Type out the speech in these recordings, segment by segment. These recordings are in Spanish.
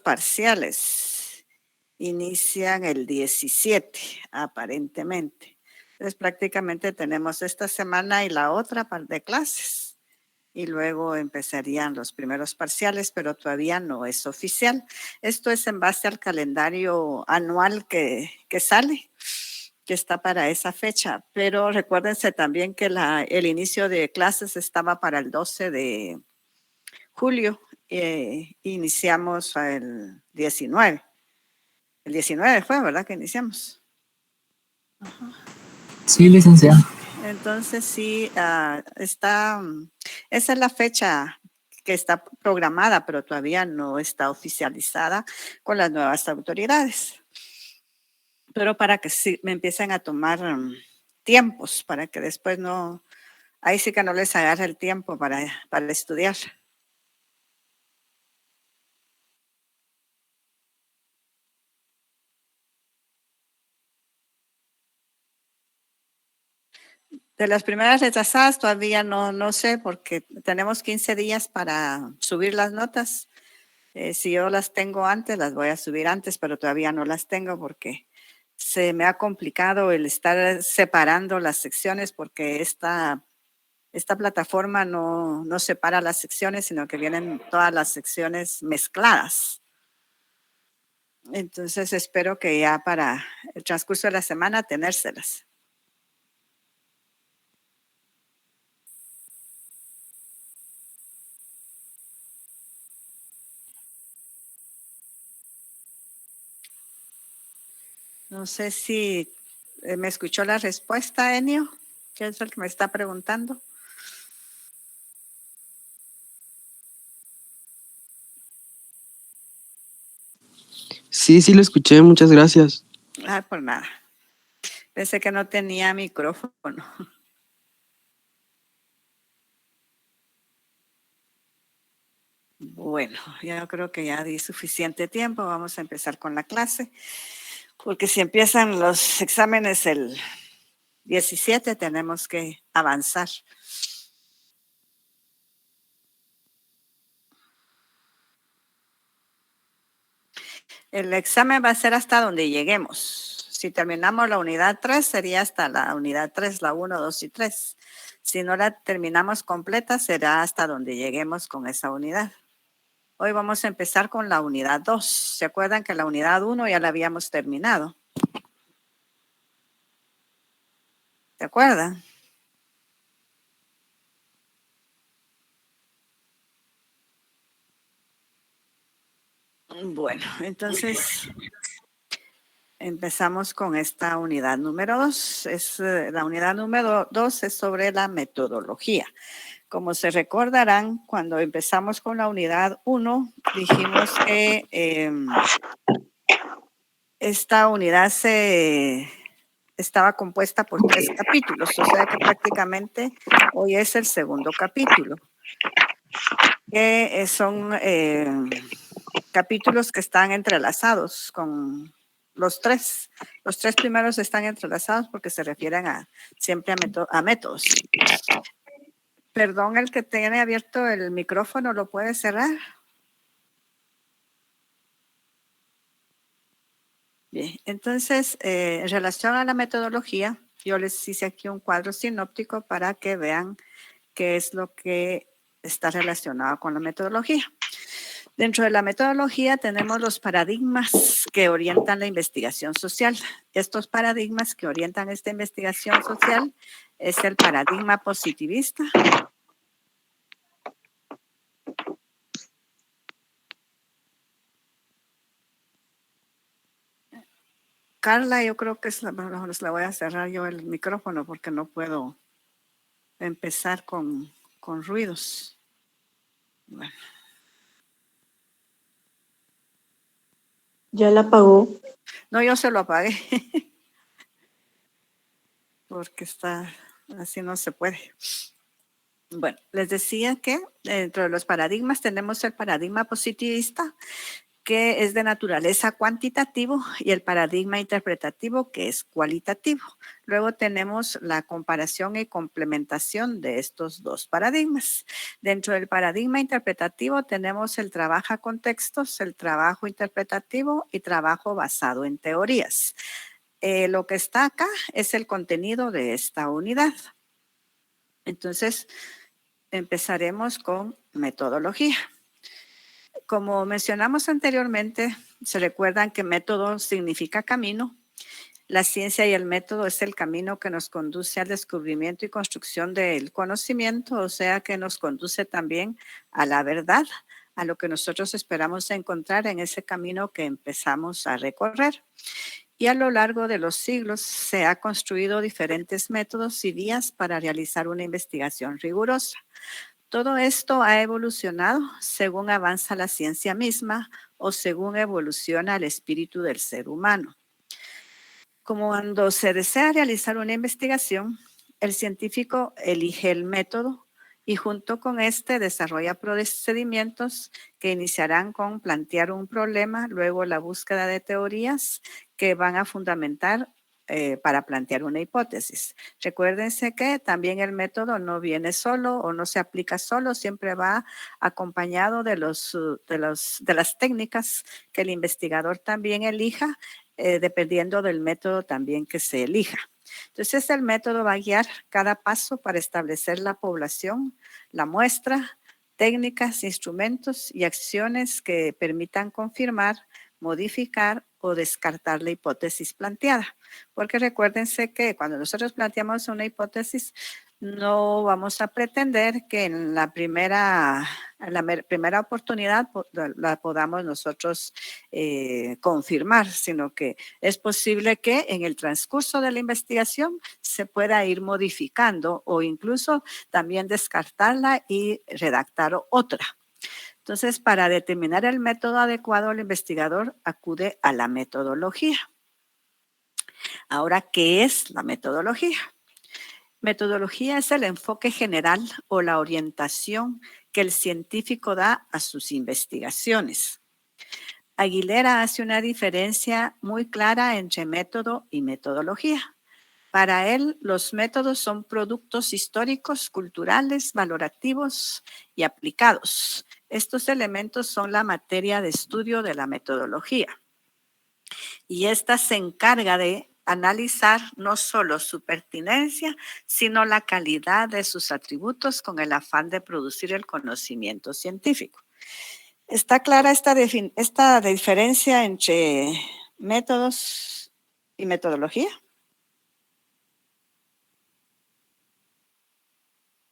parciales inician el 17, aparentemente. Entonces, prácticamente tenemos esta semana y la otra de clases. Y luego empezarían los primeros parciales, pero todavía no es oficial. Esto es en base al calendario anual que sale, que está para esa fecha. Pero recuérdense también que el inicio de clases estaba para el 12 de julio. Iniciamos el 19. El 19 fue, ¿verdad? Que iniciamos. Ajá. Sí, licenciada. Entonces sí, esa es la fecha que está programada, pero todavía no está oficializada con las nuevas autoridades. Pero para que sí me empiecen a tomar tiempos, para que después no, ahí sí que no les agarre el tiempo para estudiar. De las primeras retrasadas todavía no sé, porque tenemos 15 días para subir las notas. Si yo las tengo antes, las voy a subir antes, pero todavía no las tengo porque se me ha complicado el estar separando las secciones porque esta plataforma no separa las secciones, sino que vienen todas las secciones mezcladas. Entonces espero que ya para el transcurso de la semana tenérselas. No sé si me escuchó la respuesta, Enio, que es el que me está preguntando. Sí, lo escuché, muchas gracias. Por nada. Pensé que no tenía micrófono. Bueno, yo creo que ya di suficiente tiempo. Vamos a empezar con la clase. Porque si empiezan los exámenes el 17, tenemos que avanzar. El examen va a ser hasta donde lleguemos. Si terminamos la unidad 3, sería hasta la unidad 3, la 1, 2 y 3. Si no la terminamos completa, será hasta donde lleguemos con esa unidad. Hoy vamos a empezar con la unidad 2. ¿Se acuerdan que la unidad 1 ya la habíamos terminado? ¿Se acuerdan? Bueno, entonces empezamos con esta unidad número 2. La unidad número 2 es sobre la metodología. Como se recordarán, cuando empezamos con la unidad 1, dijimos que esta unidad estaba compuesta por 3 capítulos, o sea que prácticamente hoy es el segundo capítulo, que son capítulos que están entrelazados con los tres. Los 3 primeros están entrelazados porque se refieren siempre a métodos. Perdón, el que tiene abierto el micrófono, ¿lo puede cerrar? Bien, entonces, en relación a la metodología, yo les hice aquí un cuadro sinóptico para que vean qué es lo que está relacionado con la metodología. Dentro de la metodología tenemos los paradigmas que orientan la investigación social. Estos paradigmas que orientan esta investigación social es el paradigma positivista, Carla, yo creo que la voy a cerrar yo el micrófono porque no puedo empezar con ruidos. Bueno. ¿Ya la apagó? No, yo se lo apagué. Porque así no se puede. Bueno, les decía que dentro de los paradigmas tenemos el paradigma positivista, que es de naturaleza cuantitativo, y el paradigma interpretativo, que es cualitativo. Luego tenemos la comparación y complementación de estos dos paradigmas. Dentro del paradigma interpretativo tenemos el trabajo con textos, el trabajo interpretativo y trabajo basado en teorías. Lo que está acá es el contenido de esta unidad. Entonces, empezaremos con metodología. Como mencionamos anteriormente, se recuerdan que método significa camino. La ciencia y el método es el camino que nos conduce al descubrimiento y construcción del conocimiento, o sea que nos conduce también a la verdad, a lo que nosotros esperamos encontrar en ese camino que empezamos a recorrer. Y a lo largo de los siglos se han construido diferentes métodos y vías para realizar una investigación rigurosa. Todo esto ha evolucionado según avanza la ciencia misma o según evoluciona el espíritu del ser humano. Como cuando se desea realizar una investigación, el científico elige el método y junto con este desarrolla procedimientos que iniciarán con plantear un problema, luego la búsqueda de teorías que van a fundamentar para plantear una hipótesis. Recuérdense que también el método no viene solo o no se aplica solo, siempre va acompañado de las técnicas que el investigador también elija, dependiendo del método también que se elija. Entonces, el método va a guiar cada paso para establecer la población, la muestra, técnicas, instrumentos y acciones que permitan confirmar, modificar o descartar la hipótesis planteada. Porque recuérdense que cuando nosotros planteamos una hipótesis, no vamos a pretender que en la primera oportunidad la podamos nosotros confirmar, sino que es posible que en el transcurso de la investigación se pueda ir modificando o incluso también descartarla y redactar otra. Entonces, para determinar el método adecuado, el investigador acude a la metodología. Ahora, ¿qué es la metodología? Metodología es el enfoque general o la orientación que el científico da a sus investigaciones. Aguilera hace una diferencia muy clara entre método y metodología. Para él, los métodos son productos históricos, culturales, valorativos y aplicados. Estos elementos son la materia de estudio de la metodología. Y esta se encarga de analizar no solo su pertinencia, sino la calidad de sus atributos con el afán de producir el conocimiento científico. ¿Está clara esta diferencia entre métodos y metodología?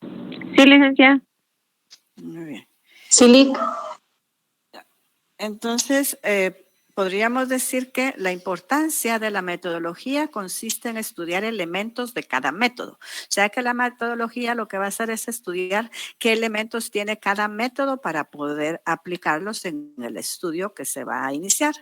Sí, licenciada. Muy bien. Sí, Lic. Entonces, podríamos decir que la importancia de la metodología consiste en estudiar elementos de cada método. O sea que la metodología lo que va a hacer es estudiar qué elementos tiene cada método para poder aplicarlos en el estudio que se va a iniciar.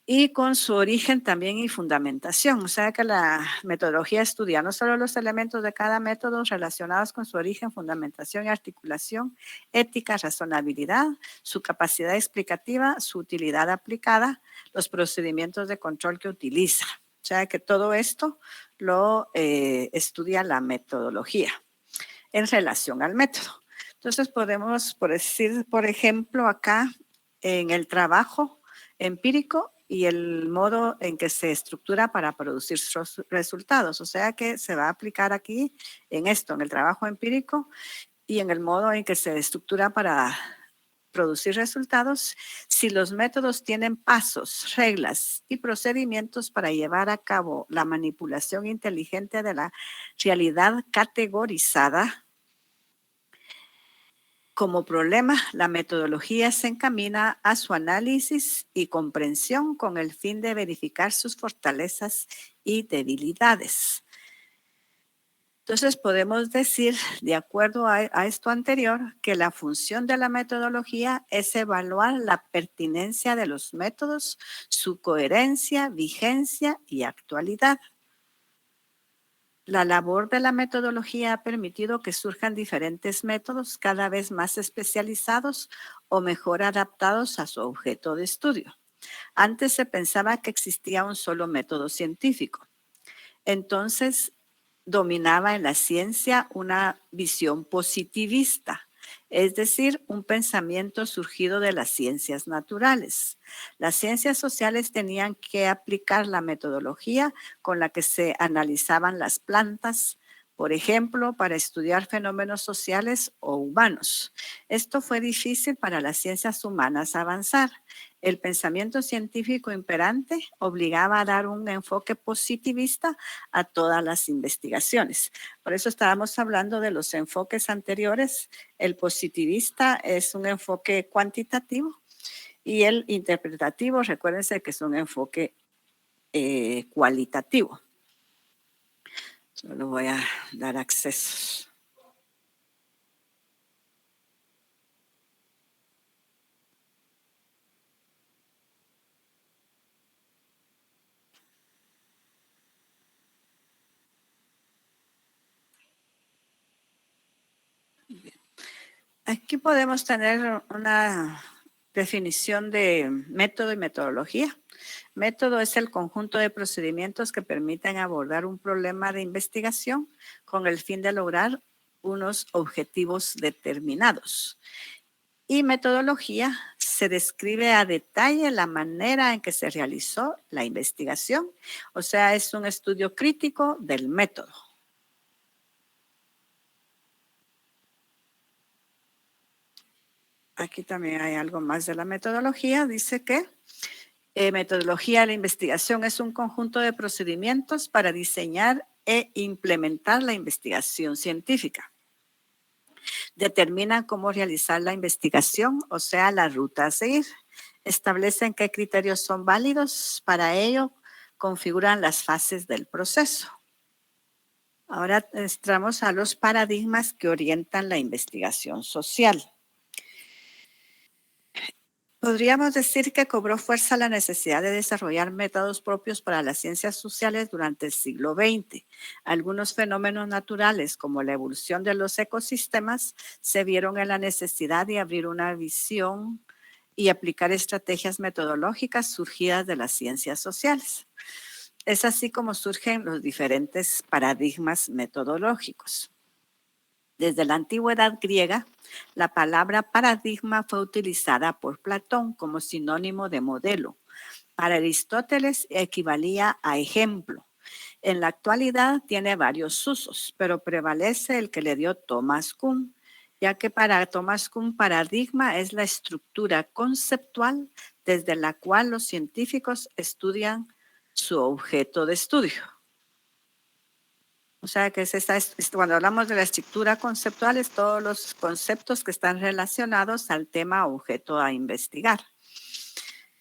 Y con su origen también y fundamentación. O sea que la metodología estudia no solo los elementos de cada método relacionados con su origen, fundamentación y articulación, ética, razonabilidad, su capacidad explicativa, su utilidad aplicada, los procedimientos de control que utiliza. O sea que todo esto lo estudia la metodología en relación al método. Entonces podemos decir, por ejemplo, acá en el trabajo empírico y el modo en que se estructura para producir resultados. O sea que se va a aplicar aquí en esto, en el trabajo empírico y en el modo en que se estructura para producir resultados, si los métodos tienen pasos, reglas y procedimientos para llevar a cabo la manipulación inteligente de la realidad categorizada como problema, la metodología se encamina a su análisis y comprensión con el fin de verificar sus fortalezas y debilidades. Entonces podemos decir, de acuerdo a esto anterior, que la función de la metodología es evaluar la pertinencia de los métodos, su coherencia, vigencia y actualidad. La labor de la metodología ha permitido que surjan diferentes métodos cada vez más especializados o mejor adaptados a su objeto de estudio. Antes se pensaba que existía un solo método científico. Entonces, dominaba en la ciencia una visión positivista, es decir, un pensamiento surgido de las ciencias naturales. Las ciencias sociales tenían que aplicar la metodología con la que se analizaban las plantas, por ejemplo, para estudiar fenómenos sociales o humanos. Esto fue difícil para las ciencias humanas avanzar. El pensamiento científico imperante obligaba a dar un enfoque positivista a todas las investigaciones. Por eso estábamos hablando de los enfoques anteriores. El positivista es un enfoque cuantitativo y el interpretativo, recuérdense que es un enfoque cualitativo. Solo voy a dar accesos. Aquí podemos tener una definición de método y metodología. Método es el conjunto de procedimientos que permiten abordar un problema de investigación con el fin de lograr unos objetivos determinados. Y metodología se describe a detalle la manera en que se realizó la investigación, o sea, es un estudio crítico del método. Aquí también hay algo más de la metodología. Dice que metodología de la investigación es un conjunto de procedimientos para diseñar e implementar la investigación científica. Determinan cómo realizar la investigación, o sea, la ruta a seguir. Establecen qué criterios son válidos. Para ello, configuran las fases del proceso. Ahora entramos a los paradigmas que orientan la investigación social. Podríamos decir que cobró fuerza la necesidad de desarrollar métodos propios para las ciencias sociales durante el siglo XX. Algunos fenómenos naturales, como la evolución de los ecosistemas, se vieron en la necesidad de abrir una visión y aplicar estrategias metodológicas surgidas de las ciencias sociales. Es así como surgen los diferentes paradigmas metodológicos. Desde la antigüedad griega, la palabra paradigma fue utilizada por Platón como sinónimo de modelo. Para Aristóteles equivalía a ejemplo. En la actualidad tiene varios usos, pero prevalece el que le dio Thomas Kuhn, ya que para Thomas Kuhn paradigma es la estructura conceptual desde la cual los científicos estudian su objeto de estudio. O sea, que cuando hablamos de la estructura conceptual, es todos los conceptos que están relacionados al tema objeto a investigar.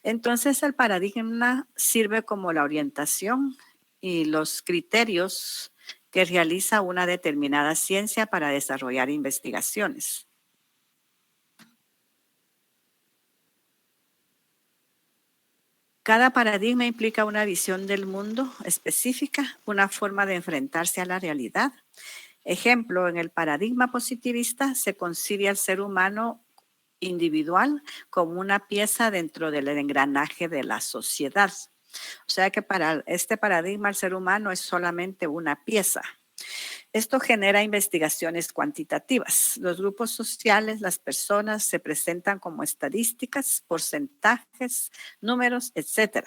Entonces, el paradigma sirve como la orientación y los criterios que realiza una determinada ciencia para desarrollar investigaciones. Cada paradigma implica una visión del mundo específica, una forma de enfrentarse a la realidad. Ejemplo, en el paradigma positivista se concibe al ser humano individual como una pieza dentro del engranaje de la sociedad. O sea que para este paradigma el ser humano es solamente una pieza. Esto genera investigaciones cuantitativas. Los grupos sociales, las personas se presentan como estadísticas, porcentajes, números, etc.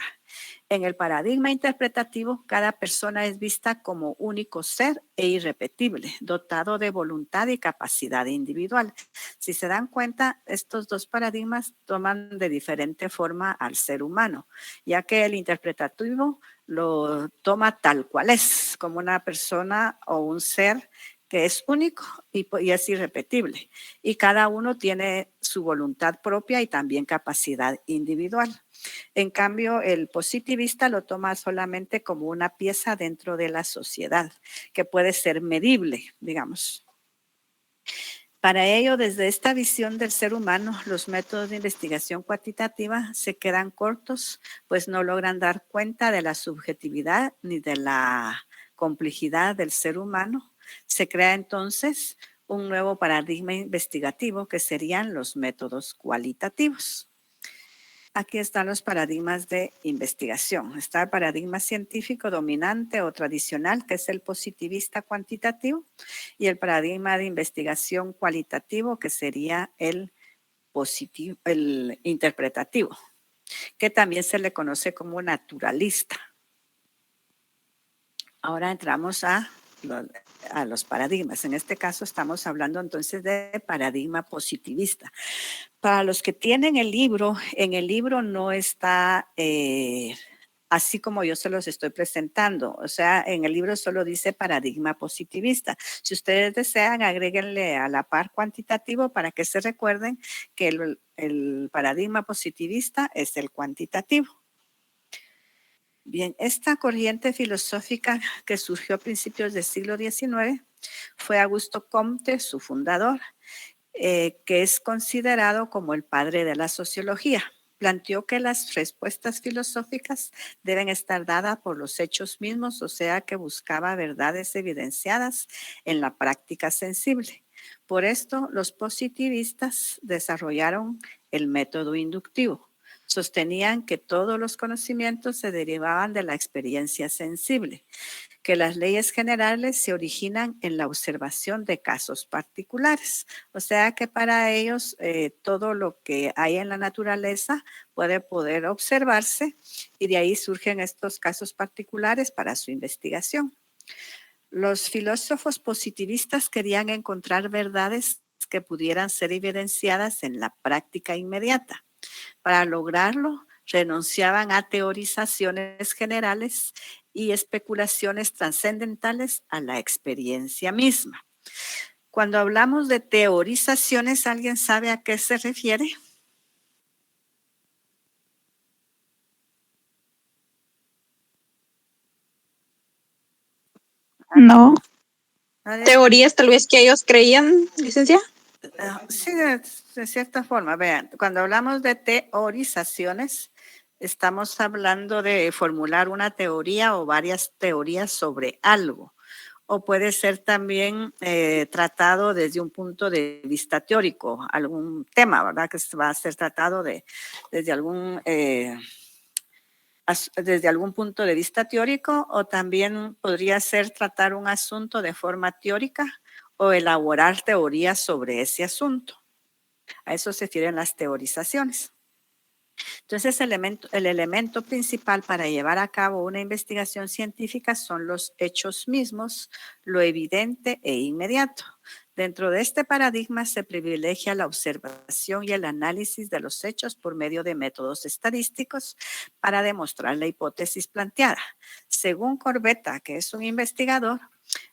En el paradigma interpretativo, cada persona es vista como único ser e irrepetible, dotado de voluntad y capacidad individual. Si se dan cuenta, estos dos paradigmas toman de diferente forma al ser humano, ya que el interpretativo lo toma tal cual es, como una persona o un ser que es único y es irrepetible. Y cada uno tiene su voluntad propia y también capacidad individual. En cambio, el positivista lo toma solamente como una pieza dentro de la sociedad, que puede ser medible, digamos. Para ello, desde esta visión del ser humano, los métodos de investigación cuantitativa se quedan cortos, pues no logran dar cuenta de la subjetividad ni de la complejidad del ser humano, se crea entonces un nuevo paradigma investigativo que serían los métodos cualitativos. Aquí están los paradigmas de investigación. Está el paradigma científico dominante o tradicional, que es el positivista cuantitativo, y el paradigma de investigación cualitativo, que sería el interpretativo, que también se le conoce como naturalista. Ahora entramos a los paradigmas. En este caso estamos hablando entonces de paradigma positivista. Para los que tienen el libro, en el libro no está así como yo se los estoy presentando. O sea, en el libro solo dice paradigma positivista. Si ustedes desean, agréguenle a la par cuantitativo para que se recuerden que el paradigma positivista es el cuantitativo. Bien, esta corriente filosófica que surgió a principios del siglo XIX fue Augusto Comte, su fundador, que es considerado como el padre de la sociología. Planteó que las respuestas filosóficas deben estar dadas por los hechos mismos, o sea que buscaba verdades evidenciadas en la práctica sensible. Por esto, los positivistas desarrollaron el método inductivo. Sostenían que todos los conocimientos se derivaban de la experiencia sensible, que las leyes generales se originan en la observación de casos particulares. O sea que para ellos todo lo que hay en la naturaleza puede poder observarse y de ahí surgen estos casos particulares para su investigación. Los filósofos positivistas querían encontrar verdades que pudieran ser evidenciadas en la práctica inmediata. Para lograrlo, renunciaban a teorizaciones generales y especulaciones trascendentales a la experiencia misma. Cuando hablamos de teorizaciones, ¿alguien sabe a qué se refiere? No. Teorías tal vez que ellos creían, licencia. Sí, de cierta forma. Vean, cuando hablamos de teorizaciones, estamos hablando de formular una teoría o varias teorías sobre algo. O puede ser también tratado desde un punto de vista teórico, algún tema, ¿verdad? Que va a ser tratado desde algún punto de vista teórico, o también podría ser tratar un asunto de forma teórica o elaborar teorías sobre ese asunto. A eso se refieren las teorizaciones. Entonces, el elemento principal para llevar a cabo una investigación científica son los hechos mismos, lo evidente e inmediato. Dentro de este paradigma se privilegia la observación y el análisis de los hechos por medio de métodos estadísticos para demostrar la hipótesis planteada. Según Corbetta, que es un investigador,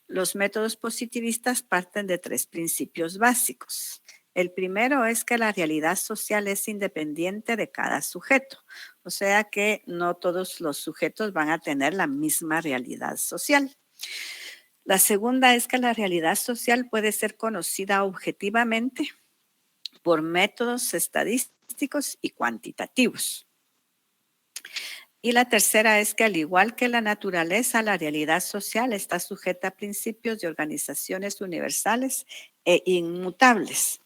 los métodos positivistas parten de 3 principios básicos. El primero es que la realidad social es independiente de cada sujeto, o sea que no todos los sujetos van a tener la misma realidad social. La segunda es que la realidad social puede ser conocida objetivamente por métodos estadísticos y cuantitativos. Y la tercera es que al igual que la naturaleza, la realidad social está sujeta a principios de organizaciones universales e inmutables.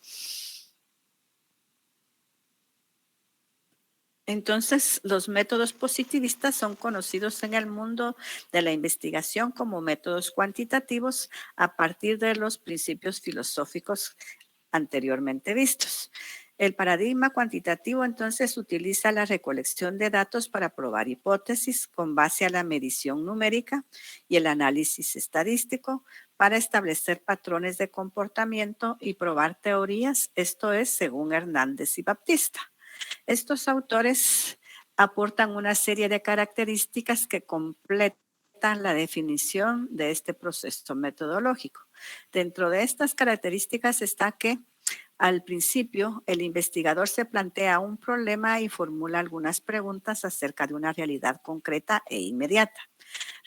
Entonces, los métodos positivistas son conocidos en el mundo de la investigación como métodos cuantitativos a partir de los principios filosóficos anteriormente vistos. El paradigma cuantitativo entonces utiliza la recolección de datos para probar hipótesis con base a la medición numérica y el análisis estadístico para establecer patrones de comportamiento y probar teorías, esto es según Hernández y Baptista. Estos autores aportan una serie de características que completan la definición de este proceso metodológico. Dentro de estas características está que al principio, el investigador se plantea un problema y formula algunas preguntas acerca de una realidad concreta e inmediata.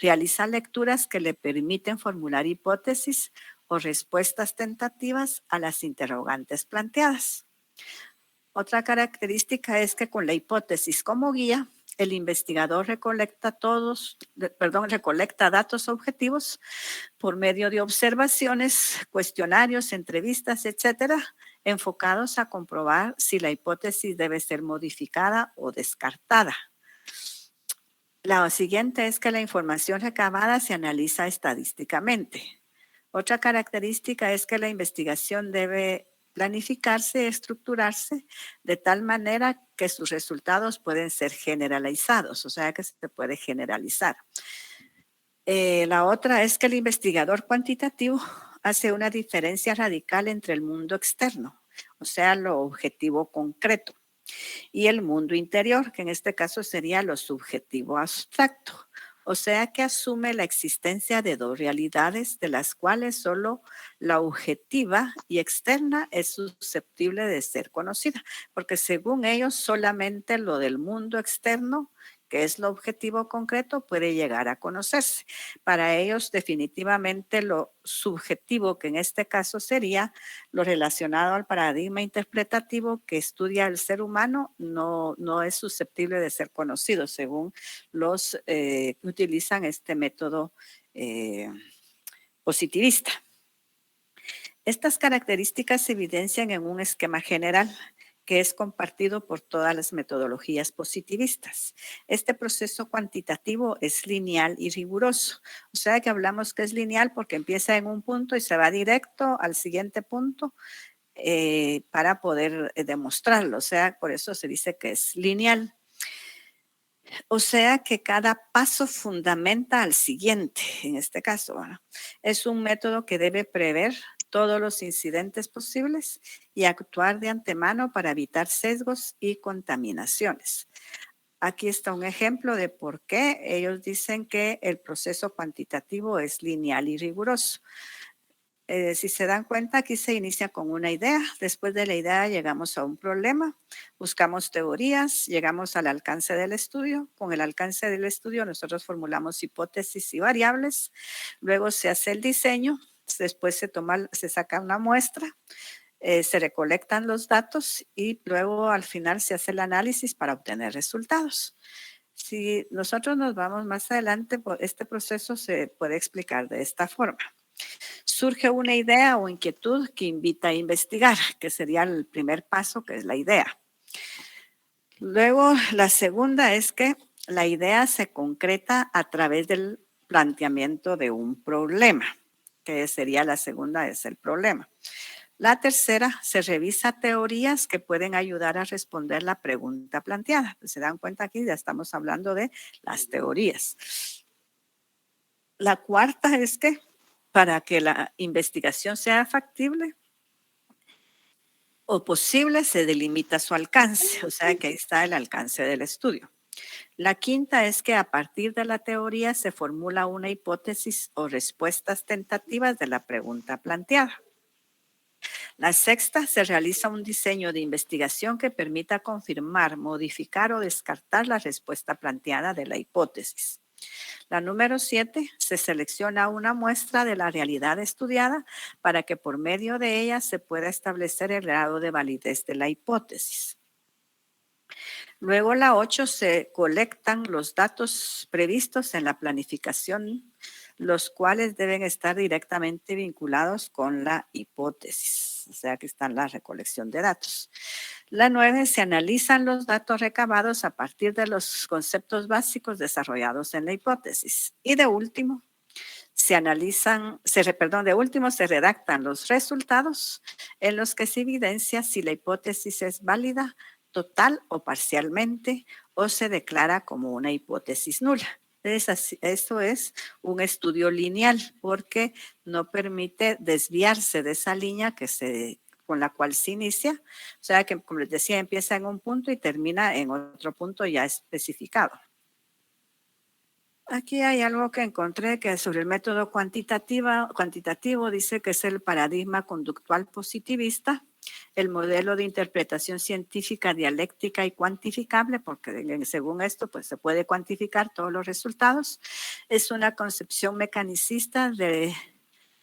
Realiza lecturas que le permiten formular hipótesis o respuestas tentativas a las interrogantes planteadas. Otra característica es que con la hipótesis como guía, el investigador recolecta datos objetivos por medio de observaciones, cuestionarios, entrevistas, etcétera, enfocados a comprobar si la hipótesis debe ser modificada o descartada. La siguiente es que la información recabada se analiza estadísticamente. Otra característica es que la investigación debe planificarse y estructurarse de tal manera que sus resultados pueden ser generalizados, o sea que se puede generalizar. La otra es que el investigador cuantitativo hace una diferencia radical entre el mundo externo, o sea, lo objetivo concreto, y el mundo interior, que en este caso sería lo subjetivo abstracto. O sea que asume la existencia de dos realidades de las cuales solo la objetiva y externa es susceptible de ser conocida, porque según ellos solamente lo del mundo externo, que es lo objetivo concreto, puede llegar a conocerse. Para ellos definitivamente lo subjetivo, que en este caso sería lo relacionado al paradigma interpretativo que estudia el ser humano, no es susceptible de ser conocido según los que utilizan este método positivista. Estas características se evidencian en un esquema general que es compartido por todas las metodologías positivistas. Este proceso cuantitativo es lineal y riguroso. O sea que hablamos que es lineal porque empieza en un punto y se va directo al siguiente punto para poder demostrarlo. O sea, por eso se dice que es lineal. O sea que cada paso fundamenta al siguiente, en este caso. Bueno, es un método que debe prever todos los incidentes posibles y actuar de antemano para evitar sesgos y contaminaciones. Aquí está un ejemplo de por qué ellos dicen que el proceso cuantitativo es lineal y riguroso. Si se dan cuenta, aquí se inicia con una idea. Después de la idea llegamos a un problema, buscamos teorías, llegamos al alcance del estudio. Con el alcance del estudio nosotros formulamos hipótesis y variables. Luego se hace el diseño, después se saca una muestra, se recolectan los datos y luego al final se hace el análisis para obtener resultados. Si nosotros nos vamos más adelante, este proceso se puede explicar de esta forma. Surge una idea o inquietud que invita a investigar, que sería el primer paso, que es la idea. Luego, la segunda es que la idea se concreta a través del planteamiento de un problema, que sería la segunda, es el problema. La tercera, se revisa teorías que pueden ayudar a responder la pregunta planteada. Se dan cuenta aquí, ya estamos hablando de las teorías. La cuarta es que para que la investigación sea factible o posible, se delimita su alcance, o sea que ahí está el alcance del estudio. La quinta es que a partir de la teoría se formula una hipótesis o respuestas tentativas de la pregunta planteada. La sexta, se realiza un diseño de investigación que permita confirmar, modificar o descartar la respuesta planteada de la hipótesis. La número 7, se selecciona una muestra de la realidad estudiada para que por medio de ella se pueda establecer el grado de validez de la hipótesis. Luego la 8, se colectan los datos previstos en la planificación, los cuales deben estar directamente vinculados con la hipótesis. O sea, que está la recolección de datos. La 9, se analizan los datos recabados a partir de los conceptos básicos desarrollados en la hipótesis. Y de último, se redactan los resultados en los que se evidencia si la hipótesis es válida total o parcialmente o se declara como una hipótesis nula. Esto es un estudio lineal porque no permite desviarse de esa línea con la cual se inicia. O sea que, como les decía, empieza en un punto y termina en otro punto ya especificado. Aquí hay algo que encontré que sobre el método cuantitativo dice que es el paradigma conductual positivista, el modelo de interpretación científica, dialéctica y cuantificable, porque según esto pues, se puede cuantificar todos los resultados. Es una concepción mecanicista de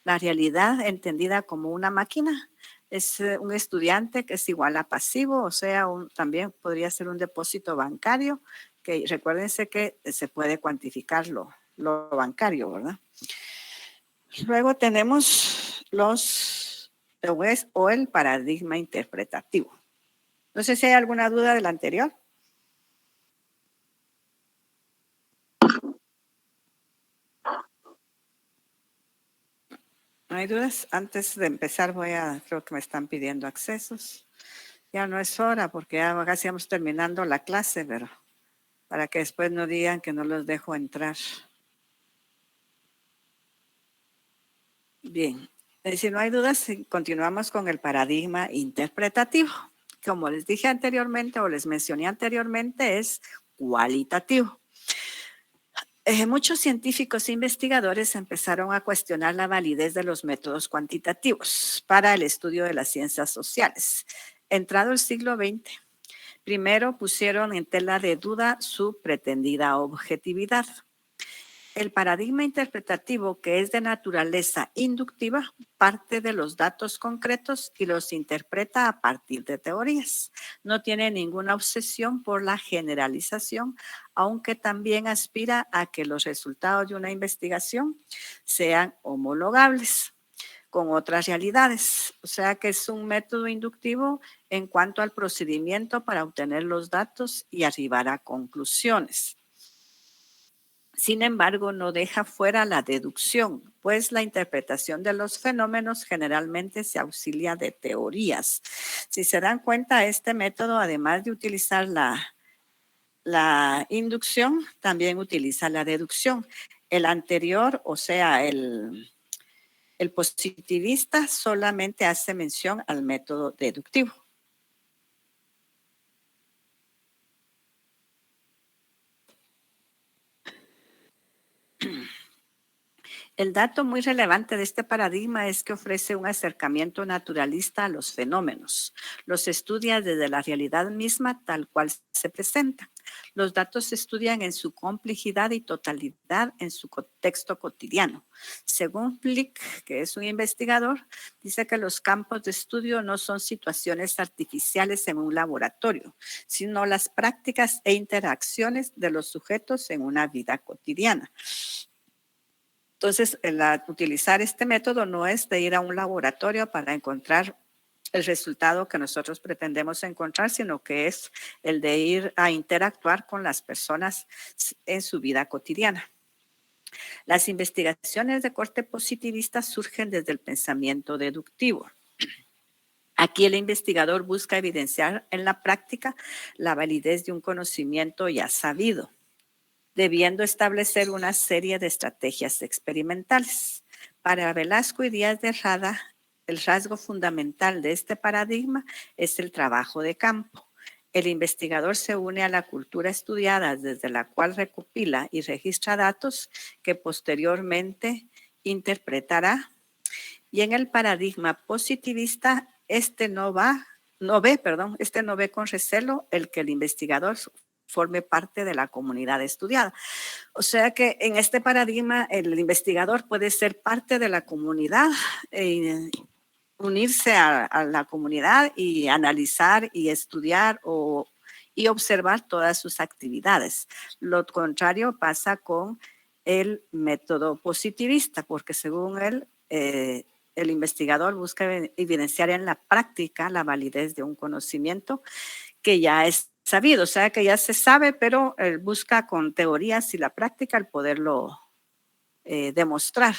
la realidad entendida como una máquina. Es un estudiante que es igual a pasivo, o sea, también podría ser un depósito bancario que recuérdense que se puede cuantificar lo bancario, ¿verdad? Luego tenemos o el paradigma interpretativo. No sé si hay alguna duda del anterior. ¿No hay dudas? Antes de empezar creo que me están pidiendo accesos. Ya no es hora porque ya casi vamos terminando la clase, pero para que después no digan que no los dejo entrar. Bien, si no hay dudas, continuamos con el paradigma interpretativo. Como les dije anteriormente o les mencioné anteriormente, es cualitativo. Muchos científicos e investigadores empezaron a cuestionar la validez de los métodos cuantitativos para el estudio de las ciencias sociales. Entrado el siglo XX, primero pusieron en tela de duda su pretendida objetividad. El paradigma interpretativo, que es de naturaleza inductiva, parte de los datos concretos y los interpreta a partir de teorías. No tiene ninguna obsesión por la generalización, aunque también aspira a que los resultados de una investigación sean homologables con otras realidades. O sea que es un método inductivo en cuanto al procedimiento para obtener los datos y arribar a conclusiones. Sin embargo, no deja fuera la deducción, pues la interpretación de los fenómenos generalmente se auxilia de teorías. Si se dan cuenta, este método, además de utilizar la inducción, también utiliza la deducción. El anterior, o sea, el positivista, solamente hace mención al método deductivo. El dato muy relevante de este paradigma es que ofrece un acercamiento naturalista a los fenómenos. Los estudia desde la realidad misma tal cual se presenta. Los datos se estudian en su complejidad y totalidad en su contexto cotidiano. Según Flick, que es un investigador, dice que los campos de estudio no son situaciones artificiales en un laboratorio, sino las prácticas e interacciones de los sujetos en una vida cotidiana. Entonces, utilizar este método no es de ir a un laboratorio para encontrar el resultado que nosotros pretendemos encontrar, sino que es el de ir a interactuar con las personas en su vida cotidiana. Las investigaciones de corte positivista surgen desde el pensamiento deductivo. Aquí el investigador busca evidenciar en la práctica la validez de un conocimiento ya sabido, debiendo establecer una serie de estrategias experimentales. Para Velasco y Díaz de Rada, el rasgo fundamental de este paradigma es el trabajo de campo. El investigador se une a la cultura estudiada desde la cual recopila y registra datos que posteriormente interpretará. Y en el paradigma positivista, este no ve con recelo el que el investigador forme parte de la comunidad estudiada. O sea que en este paradigma el investigador puede ser parte de la comunidad, unirse a la comunidad y analizar y estudiar y observar todas sus actividades. Lo contrario pasa con el método positivista, porque según él, el investigador busca evidenciar en la práctica la validez de un conocimiento que ya es sabido, o sea que ya se sabe, pero él busca con teorías y la práctica el poderlo demostrar.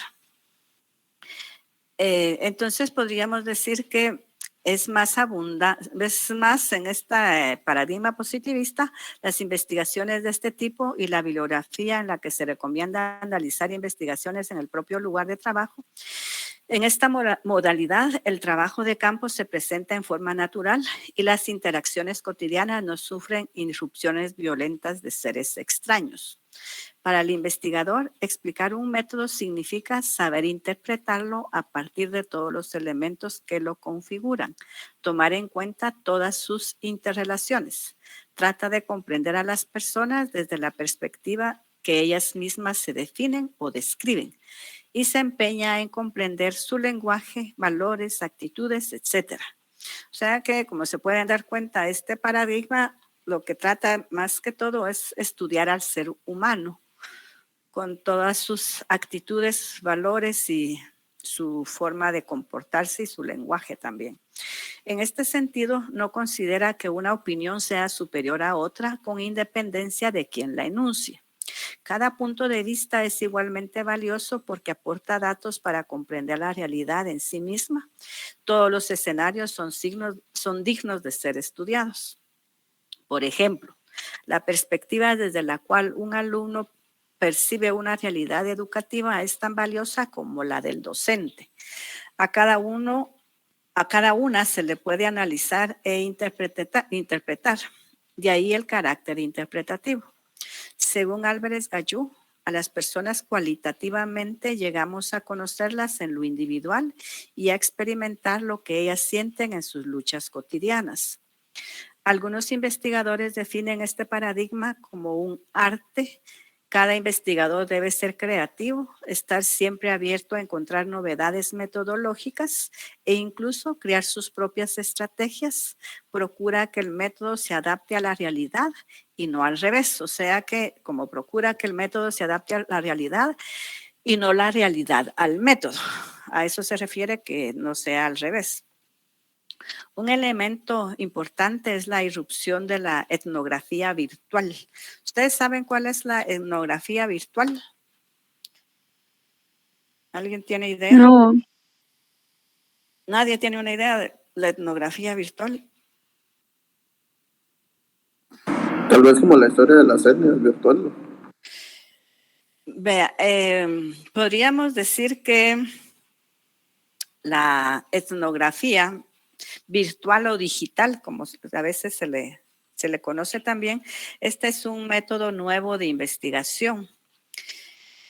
Entonces podríamos decir que es más en este paradigma positivista las investigaciones de este tipo y la bibliografía en la que se recomienda analizar investigaciones en el propio lugar de trabajo. En esta modalidad, el trabajo de campo se presenta en forma natural y las interacciones cotidianas no sufren irrupciones violentas de seres extraños. Para el investigador, explicar un método significa saber interpretarlo a partir de todos los elementos que lo configuran, tomar en cuenta todas sus interrelaciones. Trata de comprender a las personas desde la perspectiva que ellas mismas se definen o describen y se empeña en comprender su lenguaje, valores, actitudes, etc. O sea que, como se pueden dar cuenta, este paradigma lo que trata más que todo es estudiar al ser humano con todas sus actitudes, valores y su forma de comportarse y su lenguaje también. En este sentido, no considera que una opinión sea superior a otra con independencia de quien la enuncie. Cada punto de vista es igualmente valioso porque aporta datos para comprender la realidad en sí misma. Todos los escenarios son dignos de ser estudiados. Por ejemplo, la perspectiva desde la cual un alumno percibe una realidad educativa es tan valiosa como la del docente. A cada una se le puede analizar e interpretar. De ahí el carácter interpretativo. Según Álvarez Gallú, a las personas cualitativamente llegamos a conocerlas en lo individual y a experimentar lo que ellas sienten en sus luchas cotidianas. Algunos investigadores definen este paradigma como un arte. Cada investigador debe ser creativo, estar siempre abierto a encontrar novedades metodológicas e incluso crear sus propias estrategias. Procura que el método se adapte a la realidad y no al revés. O sea que como procura que el método se adapte a la realidad y no la realidad al método. A eso se refiere que no sea al revés. Un elemento importante es la irrupción de la etnografía virtual. ¿Ustedes saben cuál es la etnografía virtual? ¿Alguien tiene idea? No, Nadie tiene una idea de la etnografía virtual. Tal vez como la historia de las etnias virtual. Vea, podríamos decir que la etnografía virtual o digital, como a veces se le conoce también, este es un método nuevo de investigación.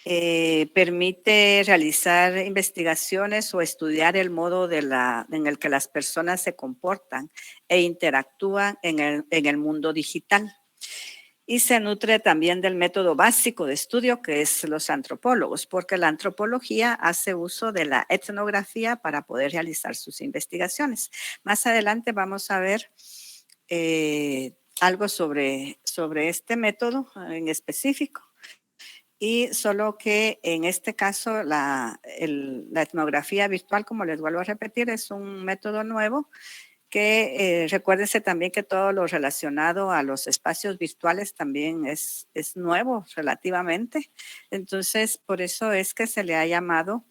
Permite realizar investigaciones o estudiar el modo en el que las personas se comportan e interactúan en el mundo digital. Y se nutre también del método básico de estudio que es los antropólogos, porque la antropología hace uso de la etnografía para poder realizar sus investigaciones. Más adelante vamos a ver algo sobre este método en específico. Y solo que en este caso la etnografía virtual, como les vuelvo a repetir, es un método nuevo que recuérdense también que todo lo relacionado a los espacios virtuales también es nuevo relativamente. Entonces, por eso es que se le ha llamado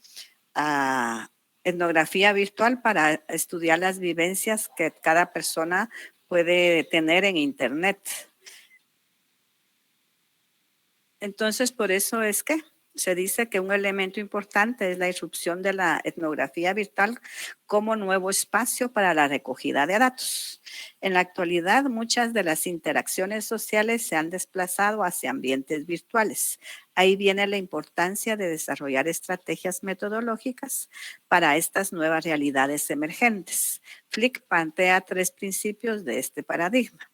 a etnografía virtual para estudiar las vivencias que cada persona puede tener en Internet. Entonces, por eso es que se dice que un elemento importante es la irrupción de la etnografía virtual como nuevo espacio para la recogida de datos. En la actualidad, muchas de las interacciones sociales se han desplazado hacia ambientes virtuales. Ahí viene la importancia de desarrollar estrategias metodológicas para estas nuevas realidades emergentes. Flick plantea 3 principios de este paradigma.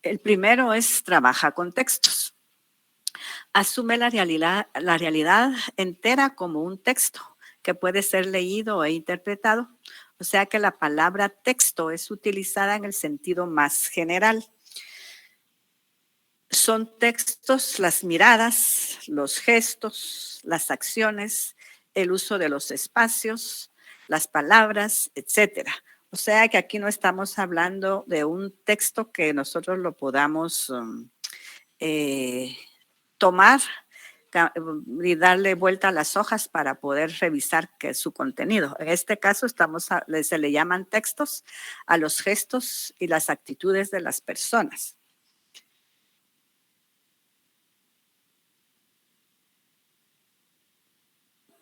El primero es trabaja con textos. Asume la realidad entera como un texto que puede ser leído e interpretado. O sea que la palabra texto es utilizada en el sentido más general. Son textos las miradas, los gestos, las acciones, el uso de los espacios, las palabras, etcétera. O sea que aquí no estamos hablando de un texto que nosotros lo podamos tomar y darle vuelta a las hojas para poder revisar qué es su contenido. En este caso se le llaman textos a los gestos y las actitudes de las personas.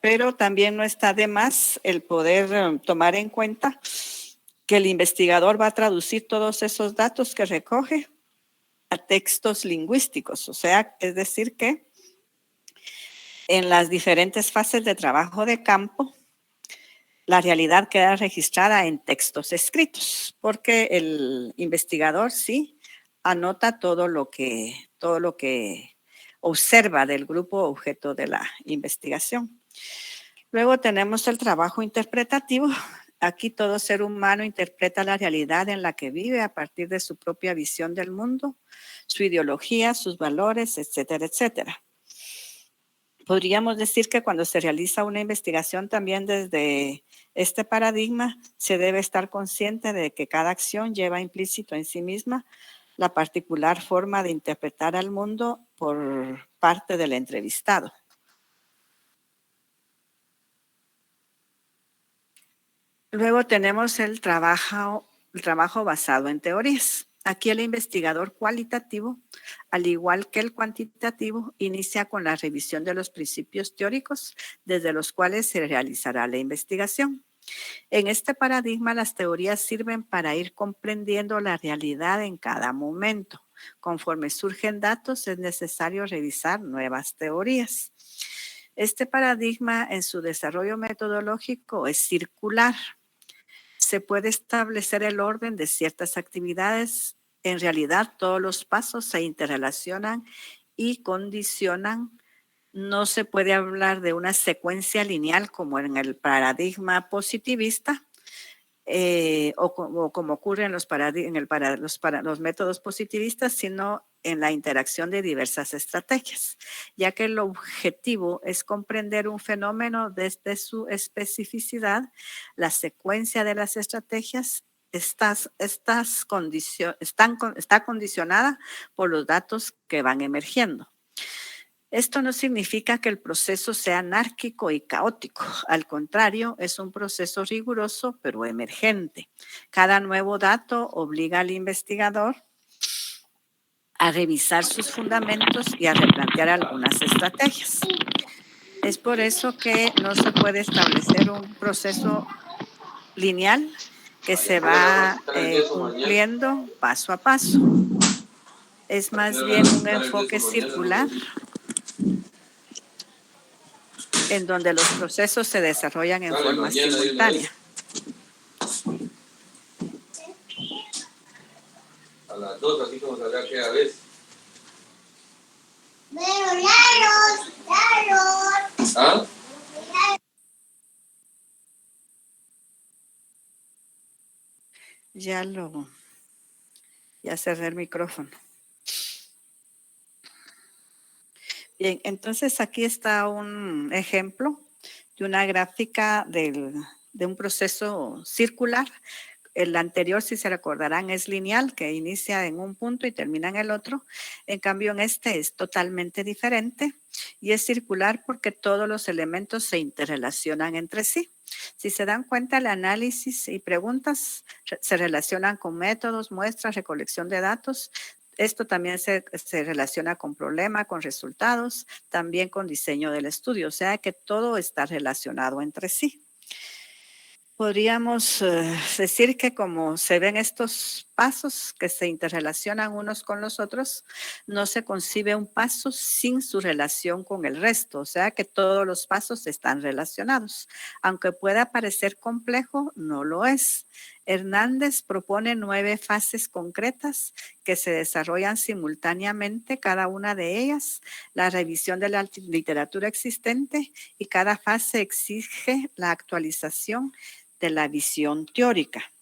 Pero también no está de más el poder tomar en cuenta que el investigador va a traducir todos esos datos que recoge a textos lingüísticos. O sea, es decir que en las diferentes fases de trabajo de campo, la realidad queda registrada en textos escritos, porque el investigador sí anota todo lo que observa del grupo objeto de la investigación. Luego tenemos el trabajo interpretativo. Aquí todo ser humano interpreta la realidad en la que vive a partir de su propia visión del mundo, su ideología, sus valores, etcétera, etcétera. Podríamos decir que cuando se realiza una investigación también desde este paradigma, se debe estar consciente de que cada acción lleva implícito en sí misma la particular forma de interpretar al mundo por parte del entrevistado. Luego tenemos el trabajo basado en teorías. Aquí el investigador cualitativo, al igual que el cuantitativo, inicia con la revisión de los principios teóricos desde los cuales se realizará la investigación. En este paradigma, las teorías sirven para ir comprendiendo la realidad en cada momento. Conforme surgen datos, es necesario revisar nuevas teorías. Este paradigma en su desarrollo metodológico es circular. Se puede establecer el orden de ciertas actividades. En realidad, todos los pasos se interrelacionan y condicionan. No se puede hablar de una secuencia lineal como en el paradigma positivista o como ocurre en los métodos positivistas, sino en la interacción de diversas estrategias, ya que el objetivo es comprender un fenómeno desde su especificidad. La secuencia de las estrategias está condicionada por los datos que van emergiendo. Esto no significa que el proceso sea anárquico y caótico. Al contrario, es un proceso riguroso pero emergente. Cada nuevo dato obliga al investigador a revisar sus fundamentos y a replantear algunas estrategias. Es por eso que no se puede establecer un proceso lineal que se va cumpliendo paso a paso. Es más bien un enfoque circular en donde los procesos se desarrollan en forma simultánea. A las 2, así como sabrá que a veces. ¿Ah? Ya cerré el micrófono. Bien, entonces aquí está un ejemplo de una gráfica de un proceso circular. El anterior, si se recordarán, es lineal, que inicia en un punto y termina en el otro. En cambio, en este es totalmente diferente y es circular porque todos los elementos se interrelacionan entre sí. Si se dan cuenta, el análisis y preguntas se relacionan con métodos, muestras, recolección de datos. Esto también se relaciona con problema, con resultados, también con diseño del estudio, o sea que todo está relacionado entre sí. Podríamos decir que como se ven estos pasos que se interrelacionan unos con los otros, no se concibe un paso sin su relación con el resto, o sea que todos los pasos están relacionados. Aunque pueda parecer complejo, no lo es. Hernández propone 9 fases concretas que se desarrollan simultáneamente, cada una de ellas, la revisión de la literatura existente, y cada fase exige la actualización de la visión teórica.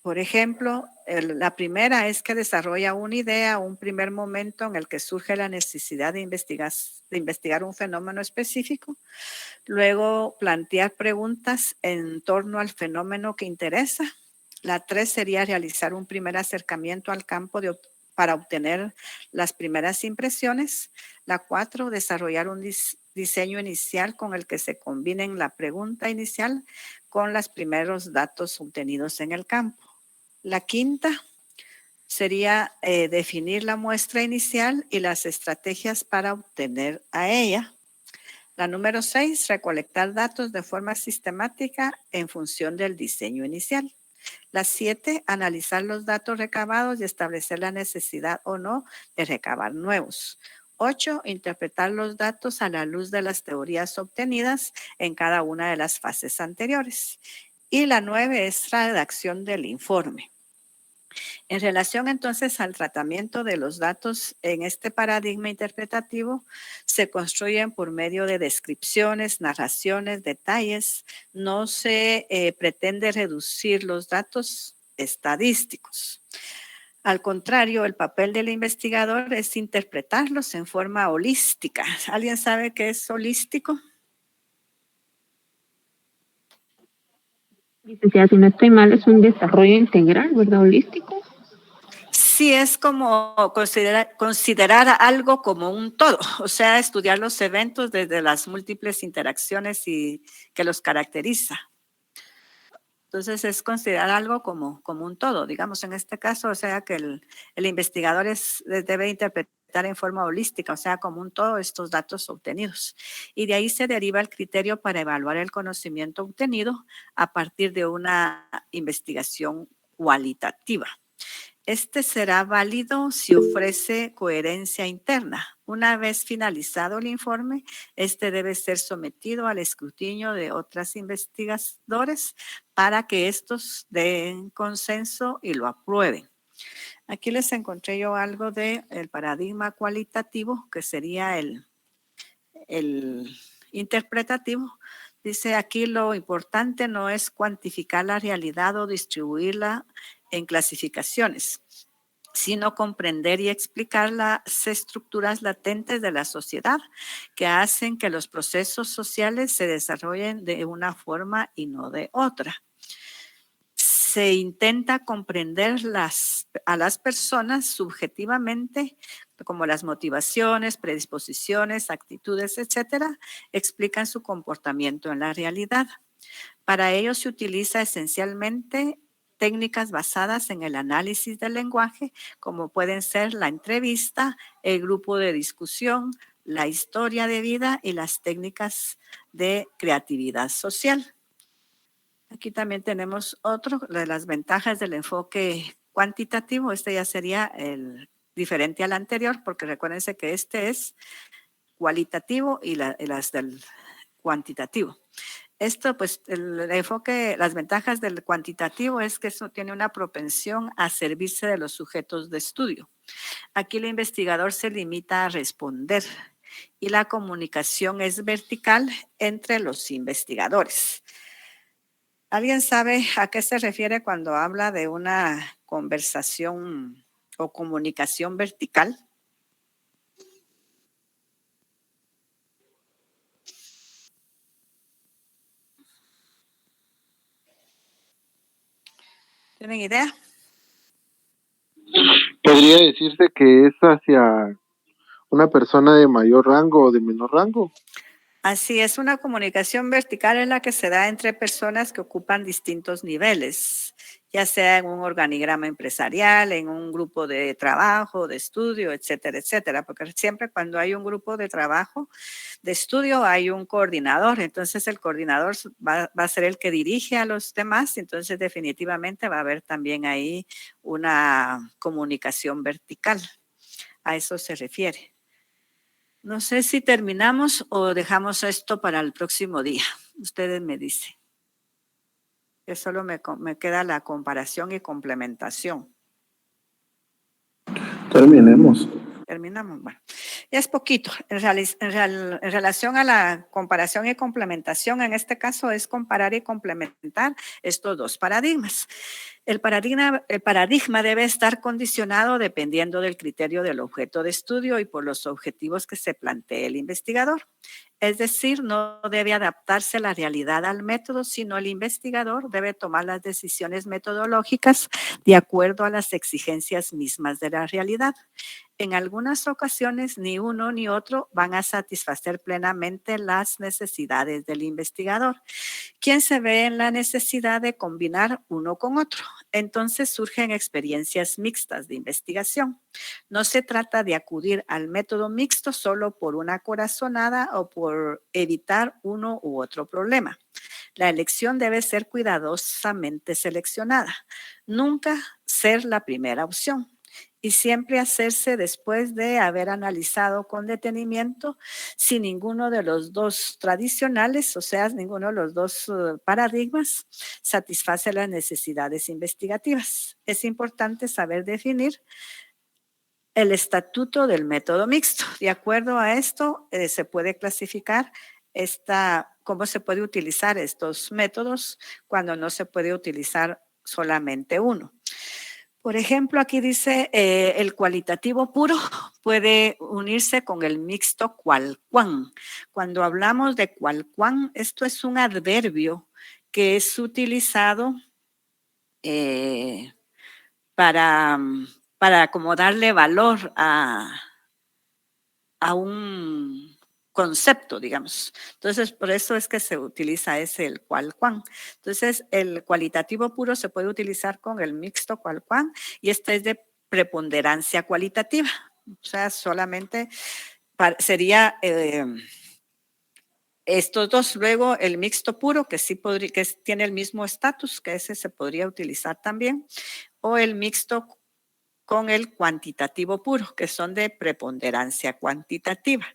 Por ejemplo, la primera es que desarrolla una idea, un primer momento en el que surge la necesidad de investigar un fenómeno específico. Luego, plantear preguntas en torno al fenómeno que interesa. La 3 sería realizar un primer acercamiento al campo para obtener las primeras impresiones. La 4, desarrollar un diseño inicial con el que se combinen la pregunta inicial con los primeros datos obtenidos en el campo. La 5 sería definir la muestra inicial y las estrategias para obtener a ella. La número 6, recolectar datos de forma sistemática en función del diseño inicial. La 7, analizar los datos recabados y establecer la necesidad o no de recabar nuevos. 8, interpretar los datos a la luz de las teorías obtenidas en cada una de las fases anteriores. Y la 9 es la redacción del informe. En relación entonces al tratamiento de los datos en este paradigma interpretativo, se construyen por medio de descripciones, narraciones, detalles. No se pretende reducir los datos estadísticos. Al contrario, el papel del investigador es interpretarlos en forma holística. ¿Alguien sabe qué es holístico? Licenciada, si no estoy mal, es un desarrollo integral, ¿verdad? Holístico. Sí, es como considerar algo como un todo, o sea, estudiar los eventos desde las múltiples interacciones que los caracteriza. Entonces es considerar algo como un todo, digamos en este caso, o sea que el investigador debe interpretar en forma holística, o sea, como un todo estos datos obtenidos. Y de ahí se deriva el criterio para evaluar el conocimiento obtenido a partir de una investigación cualitativa. Este será válido si ofrece coherencia interna. Una vez finalizado el informe, este debe ser sometido al escrutinio de otros investigadores para que estos den consenso y lo aprueben. Aquí les encontré yo algo del paradigma cualitativo, que sería el interpretativo. Dice aquí, lo importante no es cuantificar la realidad o distribuirla en clasificaciones, sino comprender y explicar las estructuras latentes de la sociedad que hacen que los procesos sociales se desarrollen de una forma y no de otra. Se intenta comprender a las personas subjetivamente, como las motivaciones, predisposiciones, actitudes, etcétera, explican su comportamiento en la realidad. Para ello se utiliza esencialmente técnicas basadas en el análisis del lenguaje, como pueden ser la entrevista, el grupo de discusión, la historia de vida y las técnicas de creatividad social. Aquí también tenemos otro de las ventajas del enfoque cuantitativo. Este ya sería el diferente al anterior, porque recuérdense que este es cualitativo y las del cuantitativo. Esto, pues, el enfoque, las ventajas del cuantitativo es que eso tiene una propensión a servirse de los sujetos de estudio. Aquí el investigador se limita a responder y la comunicación es vertical entre los investigadores. ¿Alguien sabe a qué se refiere cuando habla de una conversación o comunicación vertical? ¿Tienen idea? Podría decirse que es hacia una persona de mayor rango o de menor rango. Así es, una comunicación vertical es la que se da entre personas que ocupan distintos niveles, ya sea en un organigrama empresarial, en un grupo de trabajo, de estudio, etcétera, etcétera, porque siempre cuando hay un grupo de trabajo, de estudio, hay un coordinador, entonces el coordinador va a ser el que dirige a los demás, entonces definitivamente va a haber también ahí una comunicación vertical, a eso se refiere. No sé si terminamos o dejamos esto para el próximo día. Ustedes me dicen. Que solo me queda la comparación y complementación. Terminemos. Terminamos. Bueno, ya es poquito. En relación a la comparación y complementación, en este caso es comparar y complementar estos dos paradigmas. El paradigma debe estar condicionado dependiendo del criterio del objeto de estudio y por los objetivos que se plantee el investigador. Es decir, no debe adaptarse la realidad al método, sino el investigador debe tomar las decisiones metodológicas de acuerdo a las exigencias mismas de la realidad. En algunas ocasiones, ni uno ni otro van a satisfacer plenamente las necesidades del investigador, quien se ve en la necesidad de combinar uno con otro. Entonces surgen experiencias mixtas de investigación. No se trata de acudir al método mixto solo por una corazonada o por evitar uno u otro problema. La elección debe ser cuidadosamente seleccionada, nunca ser la primera opción. y siempre hacerse después de haber analizado con detenimiento si ninguno de los dos tradicionales, o sea, ninguno de los dos paradigmas satisface las necesidades investigativas. Es importante saber definir el estatuto del método mixto. De acuerdo a esto, se puede clasificar cómo se puede utilizar estos métodos cuando no se puede utilizar solamente uno. Por ejemplo, aquí dice el cualitativo puro puede unirse con el mixto cual-cuan. Cuando hablamos de cual-cuan, esto es un adverbio que es utilizado para como darle valor a un concepto, digamos. Entonces, por eso es que se utiliza el cual-cuan. Entonces, el cualitativo puro se puede utilizar con el mixto cual-cuan y este es de preponderancia cualitativa. O sea, solamente sería estos dos. Luego, el mixto puro, que sí tiene el mismo estatus, que ese se podría utilizar también, o el mixto con el cuantitativo puro, que son de preponderancia cuantitativa.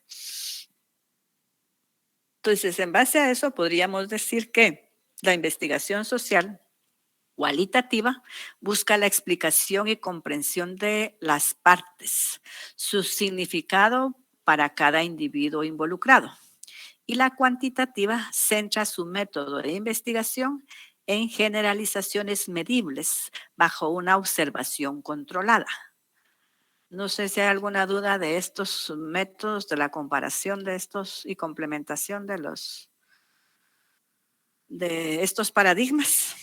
Entonces, en base a eso, podríamos decir que la investigación social cualitativa busca la explicación y comprensión de las partes, su significado para cada individuo involucrado. Y la cuantitativa centra su método de investigación en generalizaciones medibles bajo una observación controlada. No sé si hay alguna duda de estos métodos, de la comparación de estos y complementación de estos paradigmas.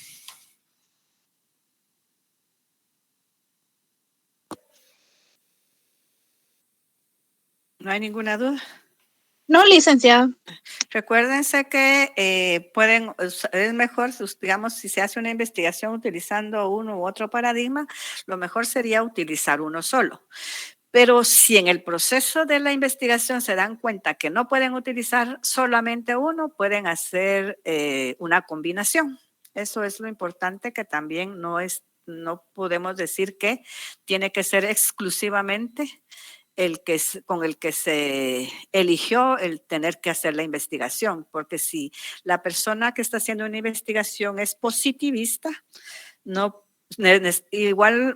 ¿No hay ninguna duda? No, licenciada. Recuérdense que es mejor, digamos, si se hace una investigación utilizando uno u otro paradigma, lo mejor sería utilizar uno solo. Pero si en el proceso de la investigación se dan cuenta que no pueden utilizar solamente uno, pueden hacer una combinación. Eso es lo importante, que también no podemos decir que tiene que ser exclusivamente con el que se eligió el tener que hacer la investigación, porque si la persona que está haciendo una investigación es positivista, igual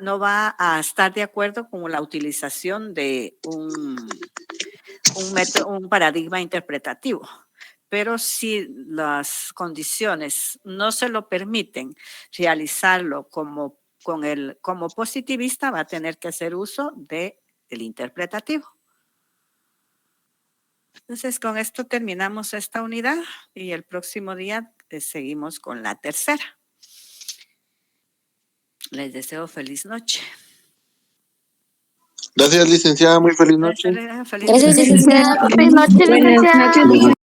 no va a estar de acuerdo con la utilización de un paradigma interpretativo. Pero si las condiciones no se lo permiten realizarlo como positivista, va a tener que hacer uso del interpretativo. Entonces, con esto terminamos esta unidad y el próximo día seguimos con la tercera. Les deseo feliz noche. Gracias, licenciada. Muy feliz noche. Gracias, licenciada. Feliz noche, licenciada.